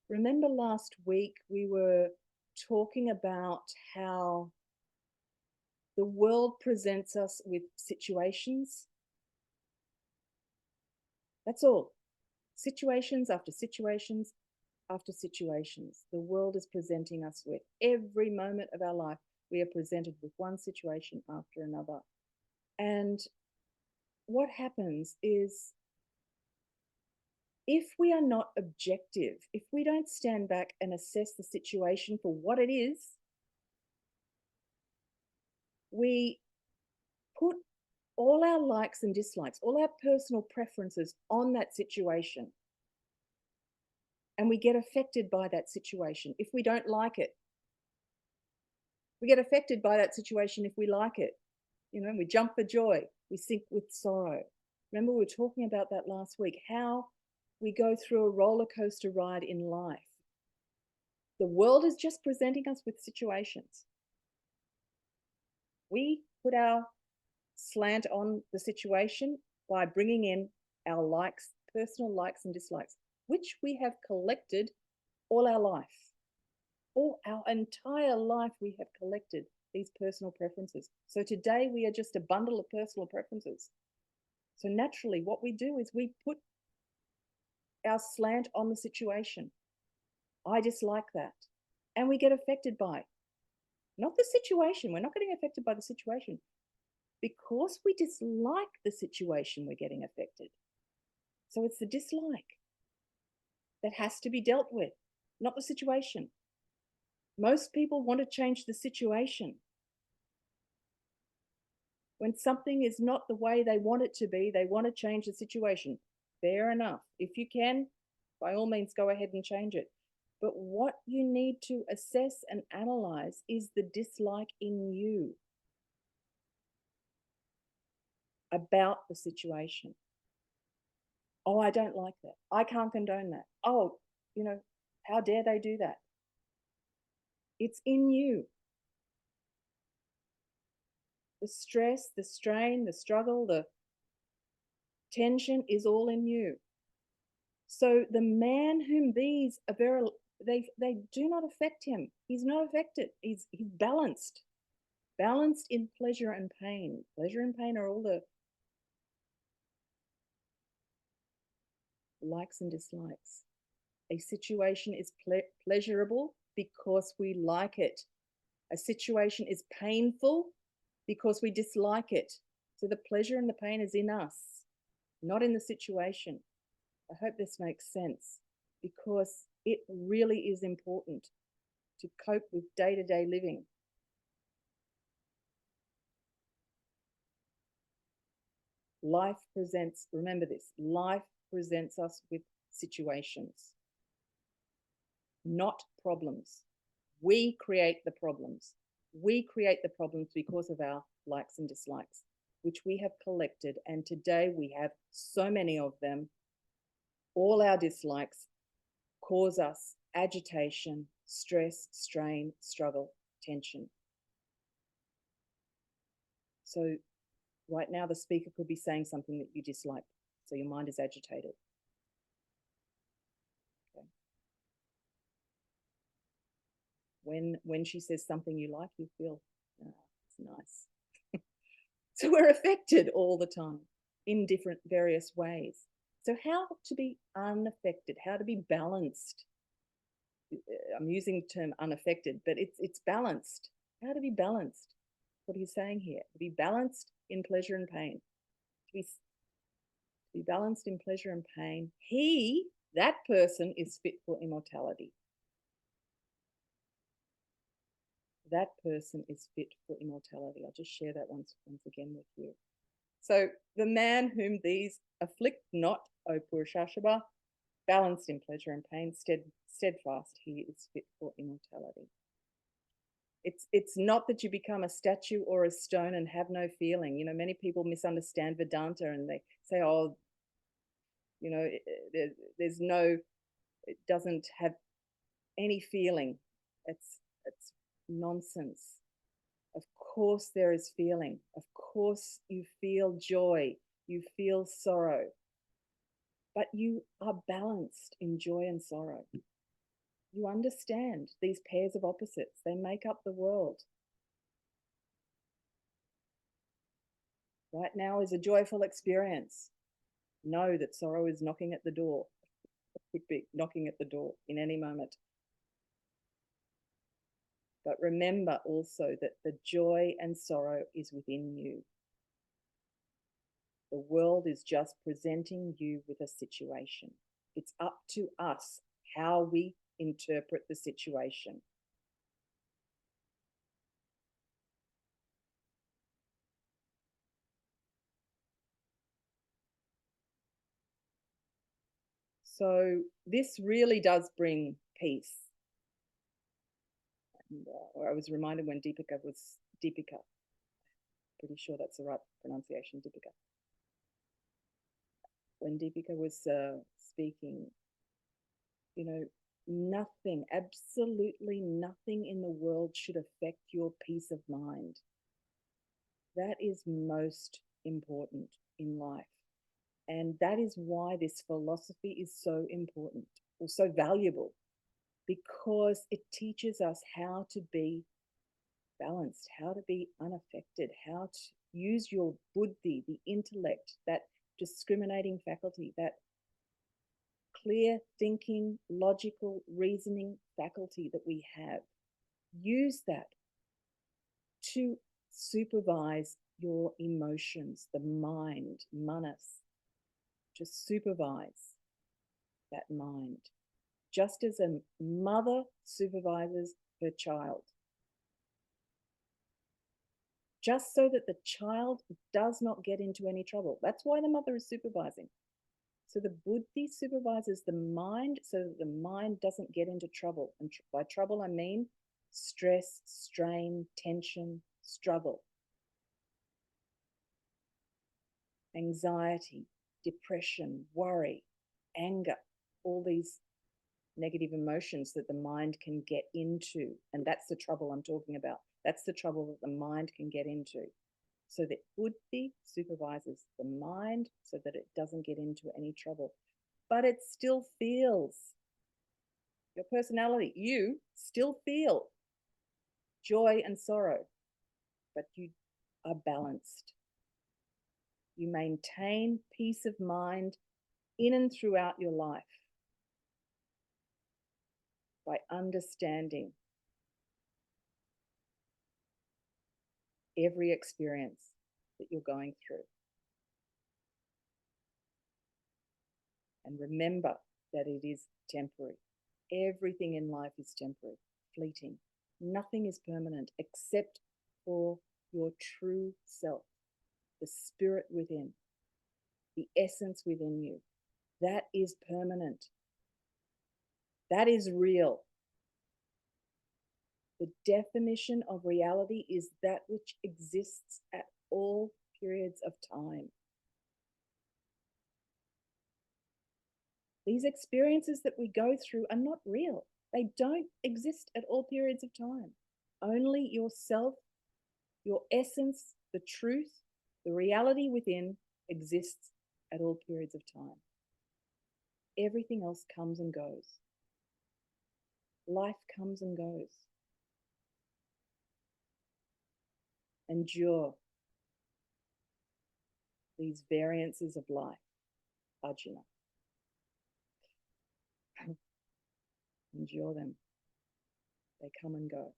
Remember last week we were talking about how the world presents us with situations. That's all. Situations after situations after situations. The world is presenting us with. Every moment of our life, we are presented with one situation after another. And what happens is, if we are not objective, if we don't stand back and assess the situation for what it is, we put all our likes and dislikes, all our personal preferences on that situation. And we get affected by that situation if we don't like it. We get affected by that situation if we like it. You know, we jump for joy, we sink with sorrow. Remember, we were talking about that last week, how we go through a roller coaster ride in life. The world is just presenting us with situations. We put our slant on the situation by bringing in our likes, personal likes and dislikes, which we have collected all our life. All our entire life we have collected these personal preferences. So today we are just a bundle of personal preferences. So naturally what we do is we put our slant on the situation. I dislike that. And we get affected by it. Not the situation. We're not getting affected by the situation. Because we dislike the situation, we're getting affected. So it's the dislike that has to be dealt with, not the situation. Most people want to change the situation. When something is not the way they want it to be, they want to change the situation. Fair enough. If you can, by all means, go ahead and change it. But what you need to assess and analyze is the dislike in you about the situation. Oh, I don't like that. I can't condone that. Oh, how dare they do that? It's in you. The stress, the strain, the struggle, the tension is all in you. So the man whom these are they do not affect him. He's not affected. He's balanced. Balanced in pleasure and pain. Pleasure and pain are all the likes and dislikes. A situation is pleasurable because we like it. A situation is painful because we dislike it. So the pleasure and the pain is in us, not in the situation. I hope this makes sense, because it really is important to cope with day-to-day living. Life presents, remember this, life presents us with situations, not problems. We create the problems. We create the problems because of our likes and dislikes, which we have collected. And today we have so many of them. All our dislikes cause us agitation, stress, strain, struggle, tension. So right now the speaker could be saying something that you dislike, so your mind is agitated. Okay. When she says something you like, you feel, it's nice. So we're affected all the time in different various ways. So how to be unaffected, how to be balanced. I'm using the term unaffected, but it's balanced. How to be balanced. What are you saying here? To be balanced in pleasure and pain. To be balanced in pleasure and pain. That person is fit for immortality. That person is fit for immortality. I'll just share that once again with you. So the man whom these afflict not, O Purushashaba, balanced in pleasure and pain, steadfast, he is fit for immortality. It's not that you become a statue or a stone and have no feeling. Many people misunderstand Vedanta and they say, oh, there's no, it doesn't have any feeling. It's nonsense. Of course there is feeling. Of course you feel joy, you feel sorrow, but you are balanced in joy and sorrow. You understand these pairs of opposites. They make up the world. Right now is a joyful experience. Know that sorrow is knocking at the door. It could be knocking at the door in any moment. But remember also that the joy and sorrow is within you. The world is just presenting you with a situation. It's up to us how we interpret the situation. So this really does bring peace. And, I was reminded when Deepika, pretty sure that's the right pronunciation, Deepika. When Deepika was speaking, you know, nothing, absolutely nothing in the world should affect your peace of mind. That is most important in life. And that is why this philosophy is so important or so valuable, because it teaches us how to be balanced, how to be unaffected, how to use your buddhi, the intellect, that discriminating faculty, that clear thinking, logical reasoning faculty that we have. Use that to supervise your emotions, the mind, manas, to supervise that mind, just as a mother supervises her child, just so that the child does not get into any trouble. That's why the mother is supervising. So the buddhi supervises the mind so that the mind doesn't get into trouble. And by trouble, I mean stress, strain, tension, struggle, anxiety, depression, worry, anger, all these negative emotions that the mind can get into. And that's the trouble I'm talking about. That's the trouble that the mind can get into. So that buddhi supervises the mind so that it doesn't get into any trouble. But it still feels, your personality, you still feel joy and sorrow, but you are balanced. You maintain peace of mind in and throughout your life by understanding every experience that you're going through. And remember that it is temporary. Everything in life is temporary, fleeting. Nothing is permanent except for your true self, the spirit within, the essence within you. That is permanent. That is real. The definition of reality is that which exists at all periods of time. These experiences that we go through are not real. They don't exist at all periods of time. Only yourself, your essence, the truth, the reality within exists at all periods of time. Everything else comes and goes. Life comes and goes. Endure these variances of life, Arjuna. Endure them. They come and go.